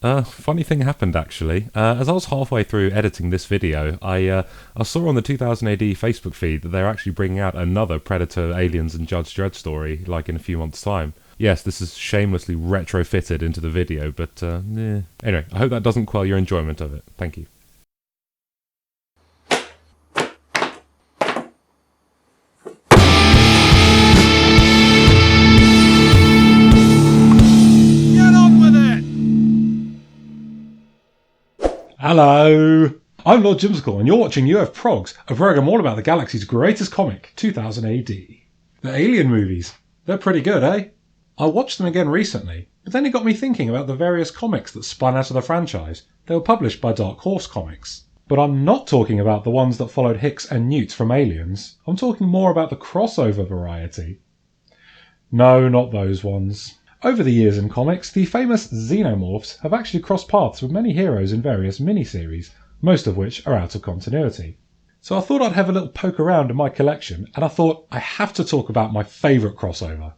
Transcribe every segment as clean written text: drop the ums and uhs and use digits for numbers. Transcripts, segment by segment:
Funny thing happened actually. As I was halfway through editing this video, I saw on the 2000 AD Facebook feed that they're actually bringing out another Predator, Aliens and Judge Dredd story, like in a few months' time. Yes, this is shamelessly retrofitted into the video, but anyway, I hope that doesn't quell your enjoyment of it. Thank you. Hello! I'm Lord Jimsicle, and you're watching You Have Progs, a program all about the galaxy's greatest comic, 2000 AD. The Alien movies. They're pretty good, eh? I watched them again recently, but then it got me thinking about the various comics that spun out of the franchise. They were published by Dark Horse Comics. But I'm not talking about the ones that followed Hicks and Newt from Aliens. I'm talking more about the crossover variety. No, not those ones. Over the years in comics, the famous xenomorphs have actually crossed paths with many heroes in various miniseries, most of which are out of continuity. So I thought I'd have a little poke around in my collection, and I thought I have to talk about my favourite crossover.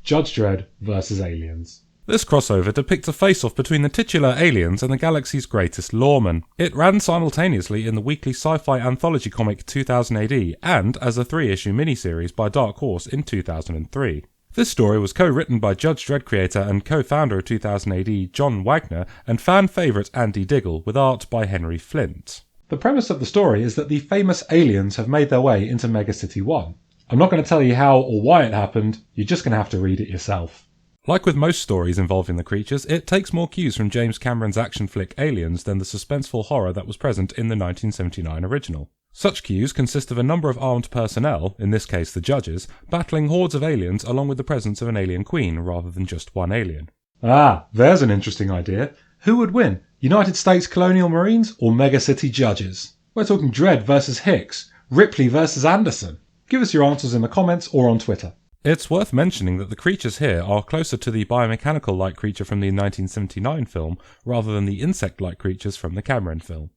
Judge Dredd vs. Aliens. This crossover depicts a face-off between the titular aliens and the galaxy's greatest lawmen. It ran simultaneously in the weekly sci-fi anthology comic 2000 AD and as a 3-issue miniseries by Dark Horse in 2003. This story was co-written by Judge Dredd creator and co-founder of 2000 AD John Wagner and fan favourite Andy Diggle, with art by Henry Flint. The premise of the story is that the famous aliens have made their way into Megacity 1. I'm not going to tell you how or why it happened, you're just going to have to read it yourself. Like with most stories involving the creatures, it takes more cues from James Cameron's action flick Aliens than the suspenseful horror that was present in the 1979 original. Such cues consist of a number of armed personnel, in this case the judges, battling hordes of aliens along with the presence of an alien queen rather than just one alien. Ah, there's an interesting idea. Who would win? United States Colonial Marines or Megacity Judges? We're talking Dredd versus Hicks, Ripley versus Anderson. Give us your answers in the comments or on Twitter. It's worth mentioning that the creatures here are closer to the biomechanical-like creature from the 1979 film rather than the insect-like creatures from the Cameron film.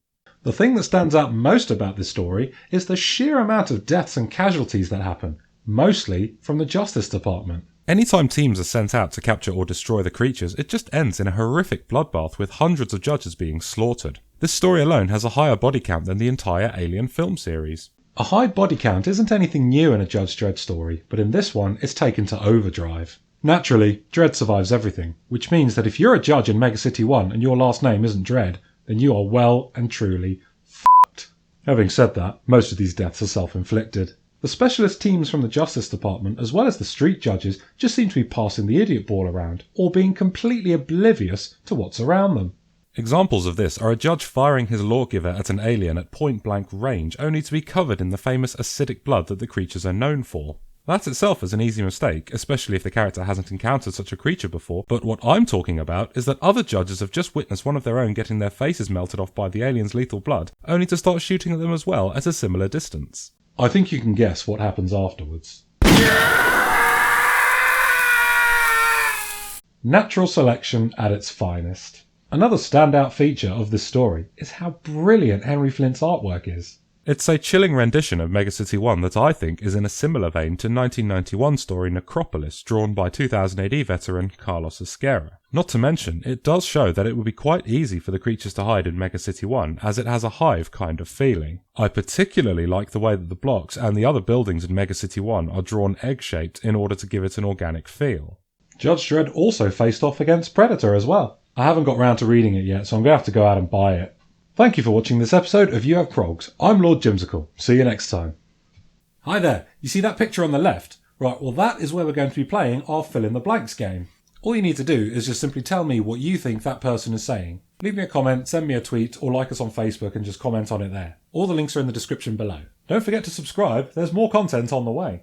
The thing that stands out most about this story is the sheer amount of deaths and casualties that happen, mostly from the Justice Department. Anytime teams are sent out to capture or destroy the creatures, it just ends in a horrific bloodbath with hundreds of judges being slaughtered. This story alone has a higher body count than the entire Alien film series. A high body count isn't anything new in a Judge Dredd story, but in this one it's taken to overdrive. Naturally, Dredd survives everything, which means that if you're a judge in Megacity 1 and your last name isn't Dredd, then you are well and truly f***ed. Having said that, most of these deaths are self-inflicted. The specialist teams from the Justice Department, as well as the street judges, just seem to be passing the idiot ball around, or being completely oblivious to what's around them. Examples of this are a judge firing his lawgiver at an alien at point-blank range, only to be covered in the famous acidic blood that the creatures are known for. That itself is an easy mistake, especially if the character hasn't encountered such a creature before, but what I'm talking about is that other judges have just witnessed one of their own getting their faces melted off by the alien's lethal blood, only to start shooting at them as well at a similar distance. I think you can guess what happens afterwards. Natural selection at its finest. Another standout feature of this story is how brilliant Henry Flint's artwork is. It's a chilling rendition of Megacity 1 that I think is in a similar vein to 1991 story Necropolis, drawn by 2000 AD veteran Carlos Esquerra. Not to mention, it does show that it would be quite easy for the creatures to hide in Megacity 1, as it has a hive kind of feeling. I particularly like the way that the blocks and the other buildings in Megacity 1 are drawn egg-shaped in order to give it an organic feel. Judge Dredd also faced off against Predator as well. I haven't got round to reading it yet, so I'm going to have to go out and buy it. Thank you for watching this episode of You Have Progs. I'm Lord Jimsicle. See you next time. Hi there. You see that picture on the left? Right, well that is where we're going to be playing our fill in the blanks game. All you need to do is just simply tell me what you think that person is saying. Leave me a comment, send me a tweet, or like us on Facebook and just comment on it there. All the links are in the description below. Don't forget to subscribe, there's more content on the way.